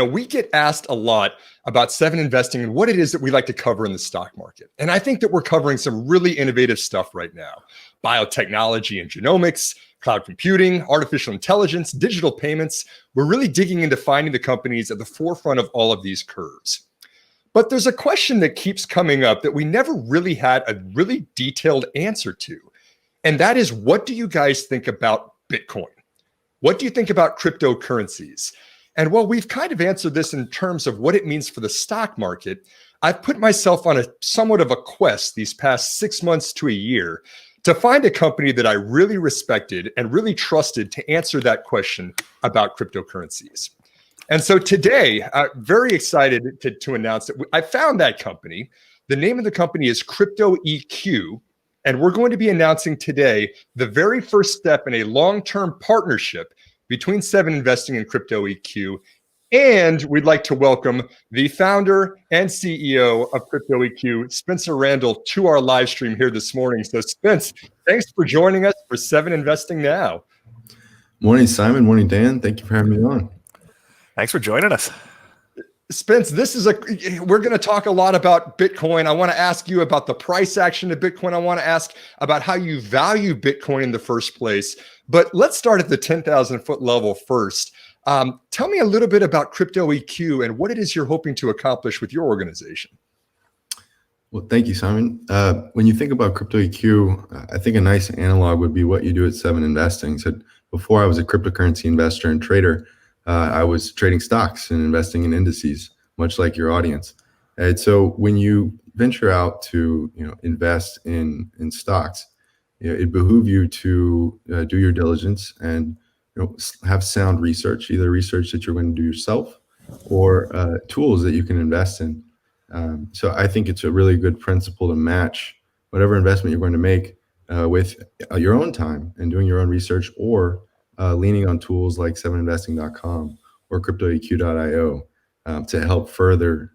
We get asked a lot about 7investing and what it is that we like to cover in the stock market. And I think that we're covering some really innovative stuff right now. Biotechnology and genomics, cloud computing, artificial intelligence, digital payments. We're really digging into finding the companies at the forefront of all of these curves. But there's a question that keeps coming up that we never really had a really detailed answer to. And that is, what do you guys think about Bitcoin? What do you think about cryptocurrencies? And while we've kind of answered this in terms of what it means for the stock market, I've put myself on a somewhat of a quest these past 6 months to a year to find a company that I really respected and really trusted to answer that question about cryptocurrencies. And so today, I'm very excited to announce that I found that company. The name of the company is CryptoEQ, and we're going to be announcing today the very first step in a long-term partnership between 7investing and CryptoEQ. And we'd like to welcome the founder and CEO of CryptoEQ, Spencer Randall, to our live stream here this morning. So Spence, thanks for joining us for 7investing Now. Morning, Simon. Morning, Dan. Thank you for having me on. Thanks for joining us. Spence, we're going to talk a lot about Bitcoin. I want to ask you about the price action of Bitcoin. I want to ask about how you value Bitcoin in the first place. But let's start at the 10,000 foot level first. Tell me a little bit about CryptoEQ and what it is you're hoping to accomplish with your organization. Well, thank you, Simon. When you think about CryptoEQ, I think a nice analog would be what you do at 7investing. So before I was a cryptocurrency investor and trader, I was trading stocks and investing in indices, much like your audience. And so when you venture out to invest in stocks, it behooves you to do your diligence and have sound research, either research that you're going to do yourself or tools that you can invest in. So I think it's a really good principle to match whatever investment you're going to make with your own time and doing your own research, or leaning on tools like 7investing.com or CryptoEQ.io to help further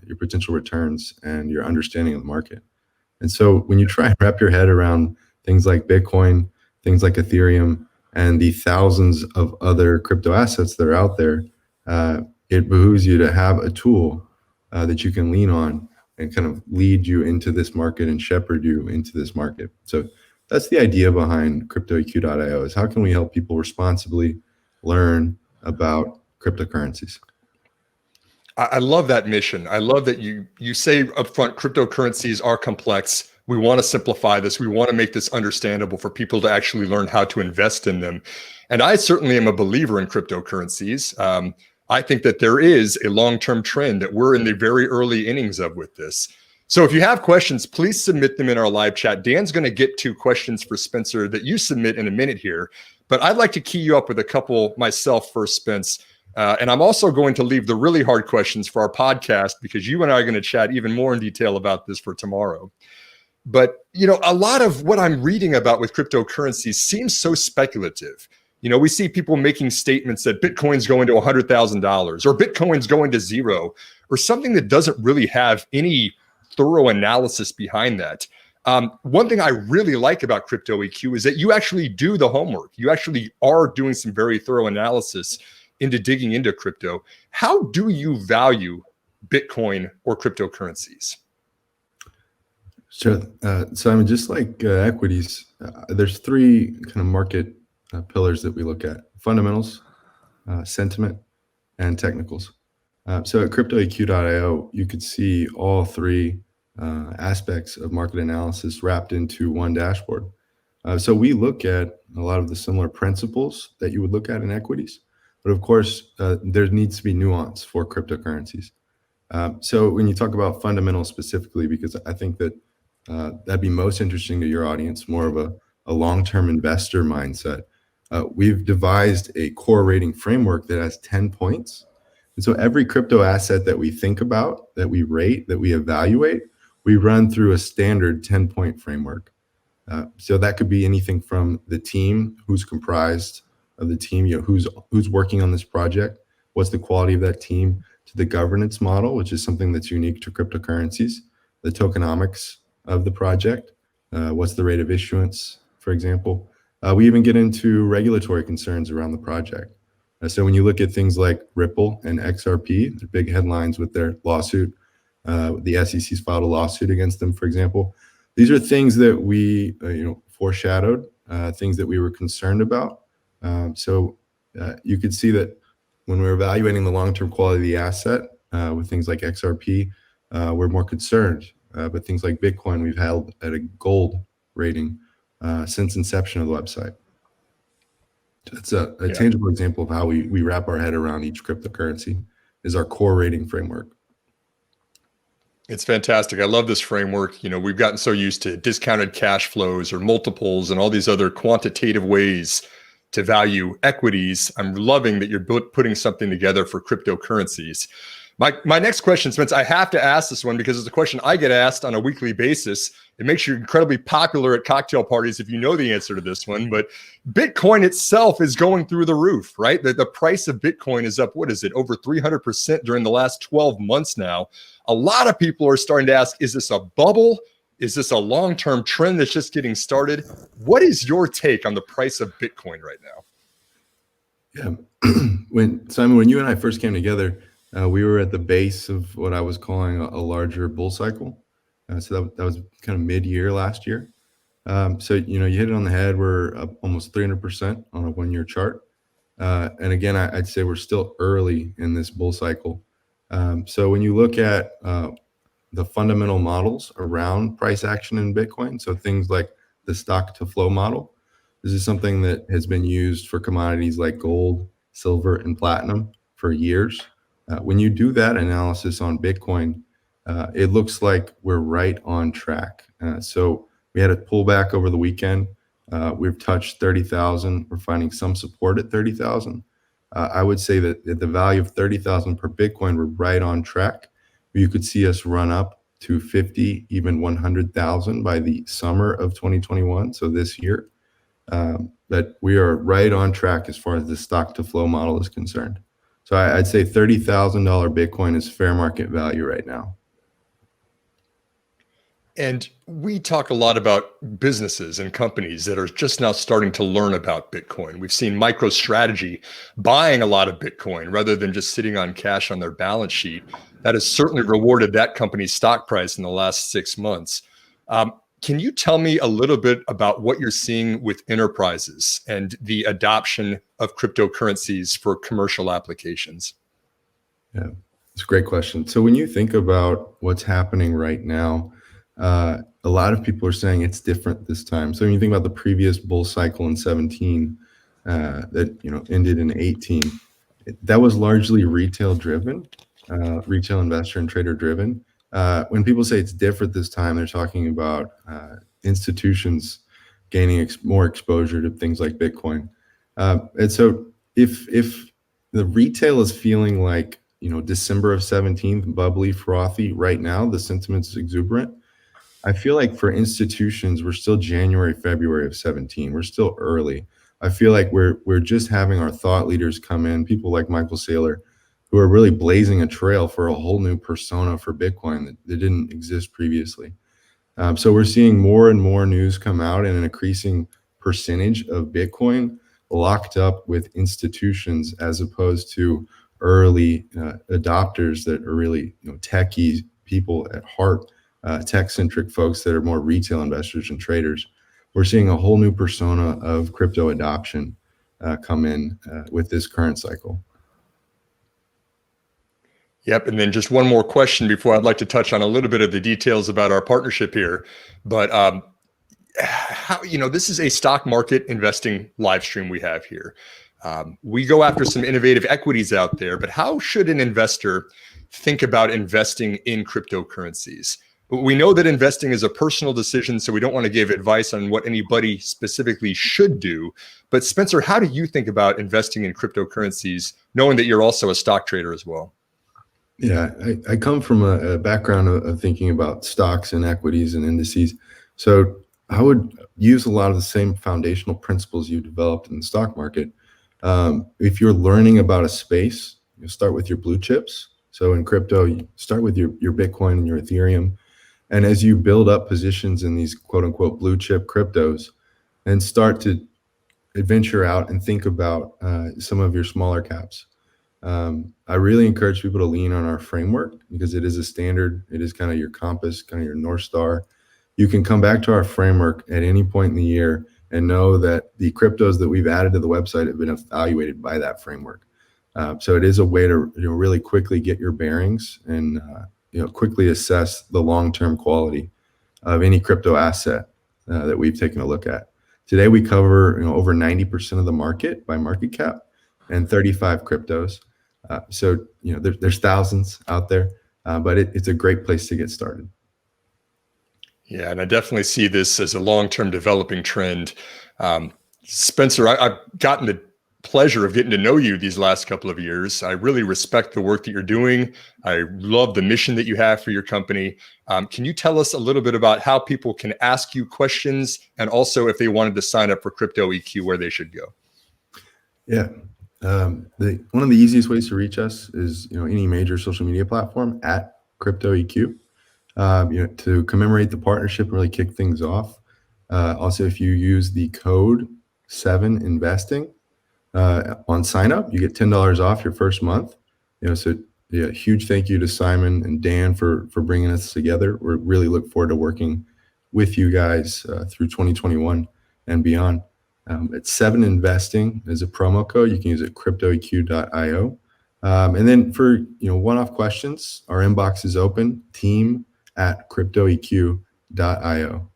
your potential returns and your understanding of the market. And so when you try and wrap your head around things like Bitcoin, things like Ethereum, and the thousands of other crypto assets that are out there, it behooves you to have a tool that you can lean on and kind of lead you into this market and shepherd you into this market. So that's the idea behind CryptoEQ.io, is how can we help people responsibly learn about cryptocurrencies? I love that mission. I love that you say upfront, cryptocurrencies are complex. We want to simplify this. We want to make this understandable for people to actually learn how to invest in them. And I certainly am a believer in cryptocurrencies. I think that there is a long-term trend that we're in the very early innings of with this. So if you have questions, please submit them in our live chat. Dan's going to get to questions for Spencer that you submit in a minute here, but I'd like to key you up with a couple myself first, Spence. And I'm also going to leave the really hard questions for our podcast, because you and I are going to chat even more in detail about this for tomorrow. But, a lot of what I'm reading about with cryptocurrencies seems so speculative. We see people making statements that Bitcoin's going to $100,000 or Bitcoin's going to zero, or something that doesn't really have any thorough analysis behind that. One thing I really like about CryptoEQ is that you actually do the homework. You actually are doing some very thorough analysis into digging into crypto. How do you value Bitcoin or cryptocurrencies? Sure. Simon, just like equities, there's three kind of market pillars that we look at: fundamentals, sentiment, and technicals. So at CryptoEQ.io, you could see all three aspects of market analysis wrapped into one dashboard. So we look at a lot of the similar principles that you would look at in equities, but of course, there needs to be nuance for cryptocurrencies. So when you talk about fundamentals specifically, because I think that that'd be most interesting to your audience, more of a long-term investor mindset, we've devised a core rating framework that has 10 points. And so every crypto asset that we think about, that we rate, that we evaluate, we run through a standard 10-point framework. So that could be anything from the team, who's comprised of the team, who's working on this project, what's the quality of that team, to the governance model, which is something that's unique to cryptocurrencies, the tokenomics of the project, what's the rate of issuance, for example. We even get into regulatory concerns around the project. So when you look at things like Ripple and XRP, they're big headlines with their lawsuit. The SEC's filed a lawsuit against them, for example. These are things that we, foreshadowed, things that we were concerned about. So you could see that when we're evaluating the long-term quality of the asset with things like XRP, we're more concerned. But things like Bitcoin, we've held at a gold rating since inception of the website. It's a tangible example of how we wrap our head around each cryptocurrency is our core rating framework. It's fantastic. I love this framework. We've gotten so used to discounted cash flows or multiples and all these other quantitative ways to value equities. I'm loving that you're putting something together for cryptocurrencies. My next question, Spence, I have to ask this one because it's a question I get asked on a weekly basis. It makes you incredibly popular at cocktail parties if you know the answer to this one. But Bitcoin itself is going through the roof, right? The price of Bitcoin is up, what is it, over 300% during the last 12 months now. A lot of people are starting to ask, is this a bubble? Is this a long-term trend that's just getting started? What is your take on the price of Bitcoin right now? Yeah, when you and I first came together, we were at the base of what I was calling a larger bull cycle. So that was kind of mid-year last year. So you hit it on the head. We're up almost 300% on a one-year chart. And again, I'd say we're still early in this bull cycle. So when you look at the fundamental models around price action in Bitcoin, so things like the stock to flow model, this is something that has been used for commodities like gold, silver, and platinum for years. When you do that analysis on Bitcoin, it looks like we're right on track. So we had a pullback over the weekend. We've touched 30,000. We're finding some support at 30,000. I would say that at the value of 30,000 per Bitcoin, we're right on track. You could see us run up to 50, even 100,000 by the summer of 2021. So this year, but we are right on track as far as the stock to flow model is concerned. So I'd say $30,000 Bitcoin is fair market value right now. And we talk a lot about businesses and companies that are just now starting to learn about Bitcoin. We've seen MicroStrategy buying a lot of Bitcoin rather than just sitting on cash on their balance sheet. That has certainly rewarded that company's stock price in the last 6 months. Can you tell me a little bit about what you're seeing with enterprises and the adoption of cryptocurrencies for commercial applications? Yeah, it's a great question. So when you think about what's happening right now, a lot of people are saying it's different this time. So when you think about the previous bull cycle in 17 that ended in 18, that was largely retail driven, retail investor and trader driven. When people say it's different this time, they're talking about institutions gaining more exposure to things like Bitcoin. And so if the retail is feeling like December of 17, bubbly, frothy, right now the sentiment's exuberant. I feel like for institutions, we're still January, February of 17. We're still early. I feel like we're just having our thought leaders come in, people like Michael Saylor, who are really blazing a trail for a whole new persona for Bitcoin that didn't exist previously. So we're seeing more and more news come out and an increasing percentage of Bitcoin locked up with institutions as opposed to early adopters that are really techie people at heart. Tech-centric folks that are more retail investors and traders. We're seeing a whole new persona of crypto adoption come in with this current cycle. Yep. And then just one more question before I'd like to touch on a little bit of the details about our partnership here. But how this is a stock market investing live stream we have here. We go after some innovative equities out there, but how should an investor think about investing in cryptocurrencies? We know that investing is a personal decision, so we don't want to give advice on what anybody specifically should do. But Spencer, how do you think about investing in cryptocurrencies, knowing that you're also a stock trader as well? Yeah, I come from a background of thinking about stocks and equities and indices. So I would use a lot of the same foundational principles you developed in the stock market. If you're learning about a space, you start with your blue chips. So in crypto, you start with your Bitcoin and your Ethereum. And as you build up positions in these quote unquote blue chip cryptos and start to adventure out and think about some of your smaller caps. I really encourage people to lean on our framework because it is a standard. It is kind of your compass, kind of your North Star. You can come back to our framework at any point in the year and know that the cryptos that we've added to the website have been evaluated by that framework. So it is a way to really quickly get your bearings and quickly assess the long-term quality of any crypto asset that we've taken a look at. Today we cover over 90% of the market by market cap and 35 cryptos. So there's thousands out there, but it's a great place to get started. Yeah, and I definitely see this as a long-term developing trend. Spencer, I've gotten the pleasure of getting to know you these last couple of years. I really respect the work that you're doing. I love the mission that you have for your company. Can you tell us a little bit about how people can ask you questions, and also if they wanted to sign up for CryptoEQ, where they should go? Yeah. One of the easiest ways to reach us is any major social media platform at CryptoEQ. To commemorate the partnership and really kick things off. Also, if you use the code 7investing on sign up, you get $10 off your first month. So yeah, huge thank you to Simon and Dan for bringing us together. We really look forward to working with you guys through 2021 and beyond. It's 7investing is a promo code. You can use it at cryptoeq.io. And then for one-off questions, our inbox is open, team@cryptoeq.io.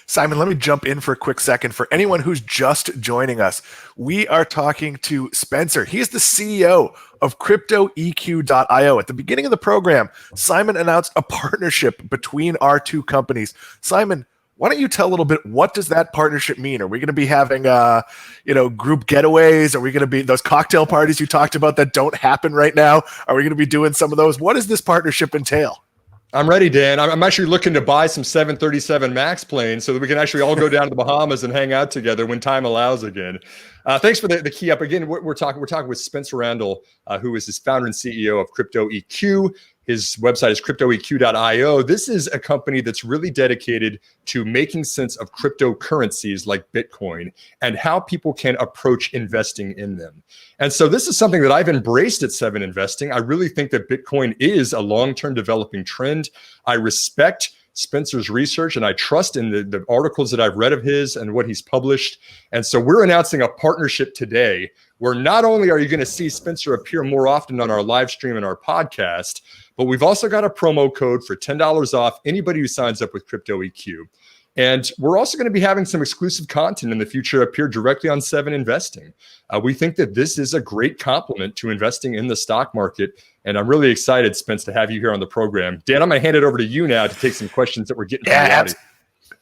Simon, let me jump in for a quick second. For anyone who's just joining us, we are talking to Spencer. He's the CEO of CryptoEQ.io. At the beginning of the program, Simon announced a partnership between our two companies. Simon, why don't you tell a little bit, what does that partnership mean? Are we going to be having, group getaways? Are we going to be those cocktail parties you talked about that don't happen right now? Are we going to be doing some of those? What does this partnership entail? I'm ready, Dan. I'm actually looking to buy some 737 MAX planes so that we can actually all go down to the Bahamas and hang out together when time allows again. Thanks for the key up. Again, we're talking with Spencer Randall, who is his founder and CEO of CryptoEQ. His website is cryptoeq.io. This is a company that's really dedicated to making sense of cryptocurrencies like Bitcoin and how people can approach investing in them. And so this is something that I've embraced at 7investing. I really think that Bitcoin is a long-term developing trend. I respect Spencer's research, and I trust in the articles that I've read of his and what he's published. And so we're announcing a partnership today where not only are you going to see Spencer appear more often on our live stream and our podcast, but we've also got a promo code for $10 off anybody who signs up with CryptoEQ. And we're also going to be having some exclusive content in the future appear directly on 7investing. We think that this is a great complement to investing in the stock market. And I'm really excited, Spence, to have you here on the program. Dan, I'm going to hand it over to you now to take some questions that we're getting from the audience.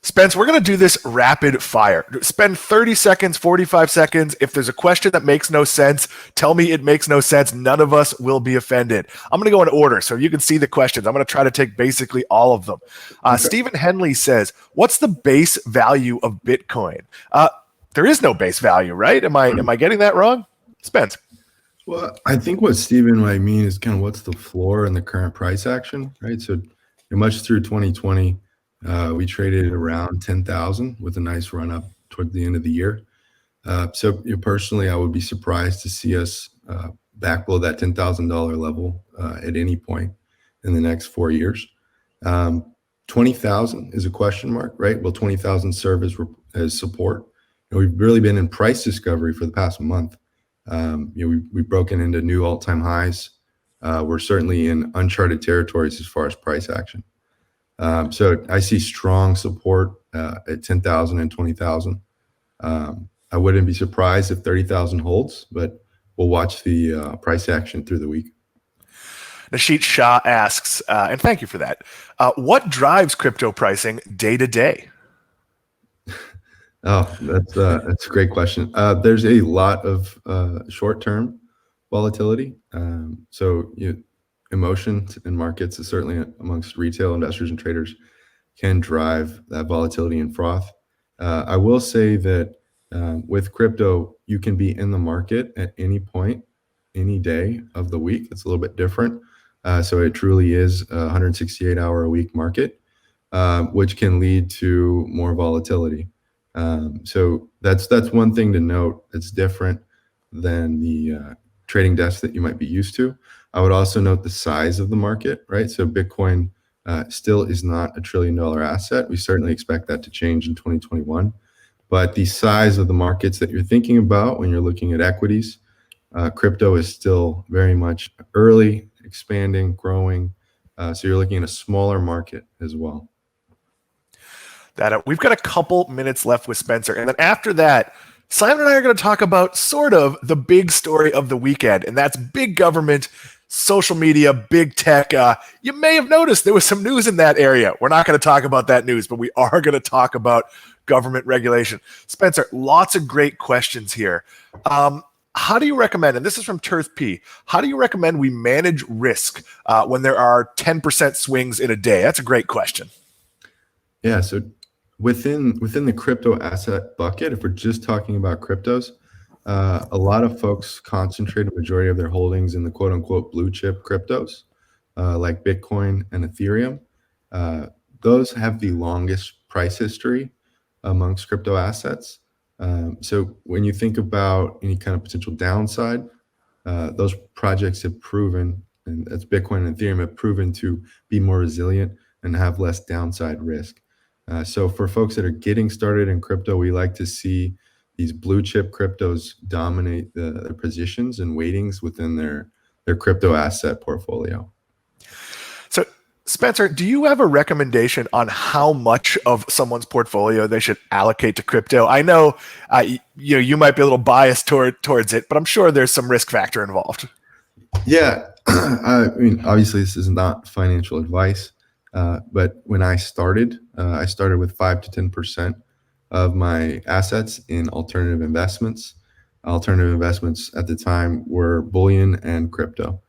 Spence, we're going to do this rapid fire. Spend 30 seconds, 45 seconds. If there's a question that makes no sense, tell me it makes no sense. None of us will be offended. I'm going to go in order so you can see the questions. I'm going to try to take basically all of them. Okay. Stephen Henley says, what's the base value of Bitcoin? There is no base value, right? Am I getting that wrong? Spence. Well, I think what Stephen might mean is kind of what's the floor in the current price action, right? So much through 2020, we traded around 10,000 with a nice run up toward the end of the year. So personally, I would be surprised to see us back below that $10,000 level at any point in the next 4 years. 20,000 is a question mark, right? Will 20,000 serve as support? We've really been in price discovery for the past month. We've broken into new all-time highs. We're certainly in uncharted territories as far as price action. So I see strong support at 10,000 and 20,000. I wouldn't be surprised if 30,000 holds, but we'll watch the price action through the week. Nashit Shah asks, and thank you for that, what drives crypto pricing day to day? Oh, that's a great question. There's a lot of short-term volatility. So emotion in markets is certainly amongst retail investors and traders can drive that volatility and froth. I will say that with crypto, you can be in the market at any point, any day of the week. It's a little bit different. So it truly is a 168-hour-a-week market, which can lead to more volatility. So that's one thing to note. It's different than the trading desk that you might be used to. I would also note the size of the market, right? So Bitcoin still is not a $1 trillion asset. We certainly expect that to change in 2021. But the size of the markets that you're thinking about when you're looking at equities, crypto is still very much early, expanding, growing. So you're looking at a smaller market as well. We've got a couple minutes left with Spencer. And then after that, Simon and I are going to talk about sort of the big story of the weekend, and that's big government, social media, big tech. You may have noticed there was some news in that area. We're not going to talk about that news, but we are going to talk about government regulation. Spencer, lots of great questions here. How do you recommend, and this is from Turth P, how do you recommend we manage risk when there are 10% swings in a day? That's a great question. Yeah, so within the crypto asset bucket, if we're just talking about cryptos, a lot of folks concentrate a majority of their holdings in the quote unquote blue chip cryptos, like Bitcoin and Ethereum. Those have the longest price history amongst crypto assets. So when you think about any kind of potential downside, those projects have proven, and that's Bitcoin and Ethereum, have proven to be more resilient and have less downside risk. So for folks that are getting started in crypto, we like to see these blue chip cryptos dominate their positions and weightings within their crypto asset portfolio. So Spencer, do you have a recommendation on how much of someone's portfolio they should allocate to crypto? I know you might be a little biased towards it, but I'm sure there's some risk factor involved. Yeah, I mean, obviously this is not financial advice, but when I started with 5 to 10% of my assets in alternative investments. Alternative investments at the time were bullion and crypto.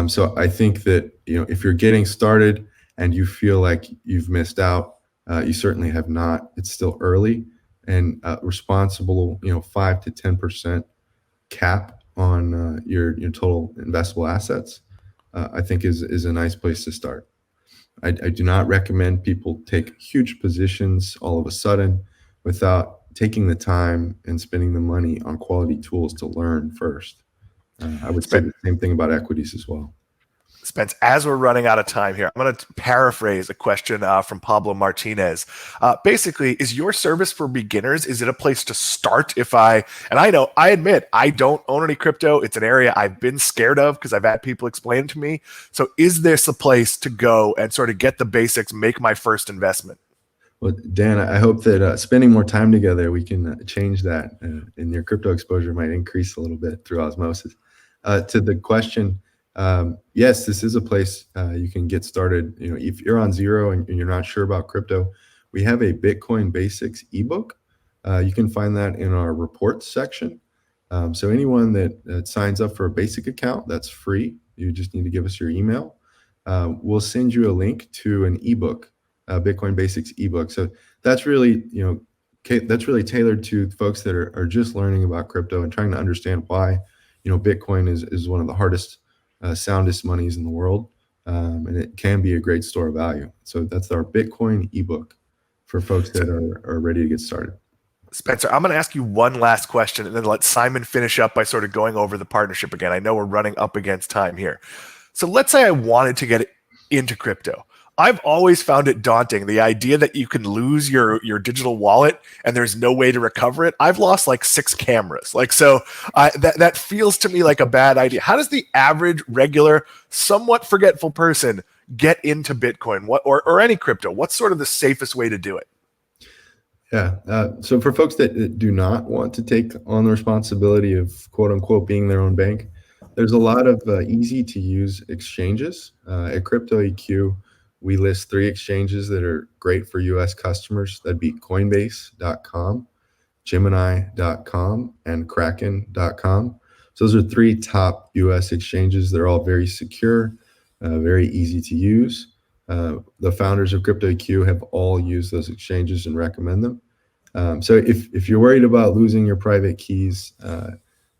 So I think that if you're getting started and you feel like you've missed out, you certainly have not. It's still early, and responsible 5 to 10% cap on your total investable assets, I think is a nice place to start. I do not recommend people take huge positions all of a sudden without taking the time and spending the money on quality tools to learn first. I would say the same thing about equities as well. Spence, as we're running out of time here, I'm going to paraphrase a question from Pablo Martinez. Basically, is your service for beginners, is it a place to start and I admit, I don't own any crypto. It's an area I've been scared of because I've had people explain it to me. So is this a place to go and sort of get the basics, make my first investment? Well, Dan, I hope that spending more time together, we can change that, and your crypto exposure might increase a little bit through osmosis. To the question, yes, this is a place you can get started. If you're on zero and you're not sure about crypto, we have a Bitcoin Basics ebook. You can find that in our reports section. So anyone that signs up for a basic account, that's free. You just need to give us your email. We'll send you a link to an ebook, Bitcoin Basics ebook. So that's really tailored to folks that are just learning about crypto and trying to understand why Bitcoin is one of the hardest, soundest monies in the world, and it can be a great store of value. So that's our Bitcoin ebook for folks that are ready to get started. Spencer, I'm going to ask you one last question and then let Simon finish up by sort of going over the partnership again. I know we're running up against time here. So let's say I wanted to get into crypto. I've always found it daunting, the idea that you can lose your digital wallet and there's no way to recover it. I've lost like 6 cameras. That feels to me like a bad idea. How does the average, regular, somewhat forgetful person get into Bitcoin or any crypto? What's sort of the safest way to do it? Yeah. So for folks that do not want to take on the responsibility of quote unquote being their own bank, there's a lot of easy to use exchanges. At CryptoEQ, we list 3 exchanges that are great for US customers. That'd be Coinbase.com, Gemini.com, and Kraken.com. So those are 3 top US exchanges. They're all very secure, very easy to use. The founders of CryptoEQ have all used those exchanges and recommend them. So if you're worried about losing your private keys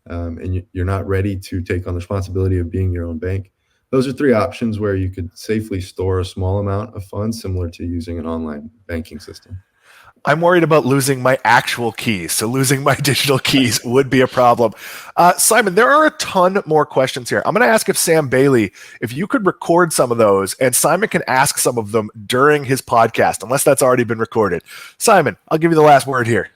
and you're not ready to take on the responsibility of being your own bank, those are 3 options where you could safely store a small amount of funds, similar to using an online banking system. I'm worried about losing my actual keys. So losing my digital keys would be a problem. Simon, there are a ton more questions here. I'm going to ask if Sam Bailey, if you could record some of those and Simon can ask some of them during his podcast, unless that's already been recorded. Simon, I'll give you the last word here.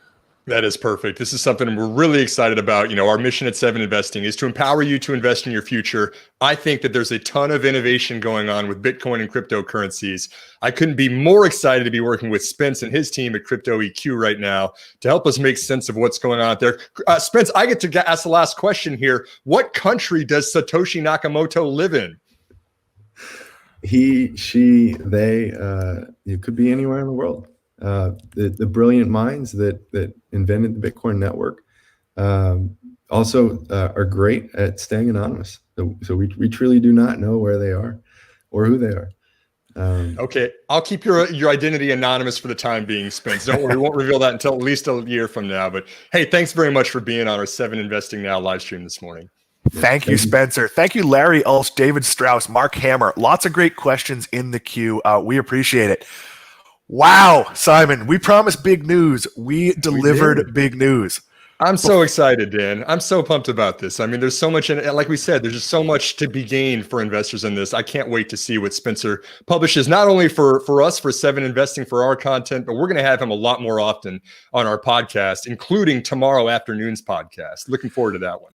That is perfect. This is something we're really excited about. You know, our mission at 7 Investing is to empower you to invest in your future. I think that there's a ton of innovation going on with Bitcoin and cryptocurrencies. I couldn't be more excited to be working with Spence and his team at CryptoEQ right now to help us make sense of what's going on out there. Spence, I get to ask the last question here. What country does Satoshi Nakamoto live in? He, she, they, it could be anywhere in the world. The brilliant minds that invented the Bitcoin network also are great at staying anonymous. So we truly do not know where they are or who they are. Okay, I'll keep your identity anonymous for the time being, Spence. Don't worry, we won't reveal that until at least a year from now. But hey, thanks very much for being on our 7 Investing Now live stream this morning. Thank you, Spencer. Thank you, Larry Ulst, David Strauss, Mark Hammer. Lots of great questions in the queue. We appreciate it. Wow, Simon, we promised big news. We delivered big news. I'm so excited, Dan. I'm so pumped about this. I mean, there's so much in it. Like we said, there's just so much to be gained for investors in this. I can't wait to see what Spencer publishes, not only for us, for 7 Investing, for our content, but we're going to have him a lot more often on our podcast, including tomorrow afternoon's podcast. Looking forward to that one.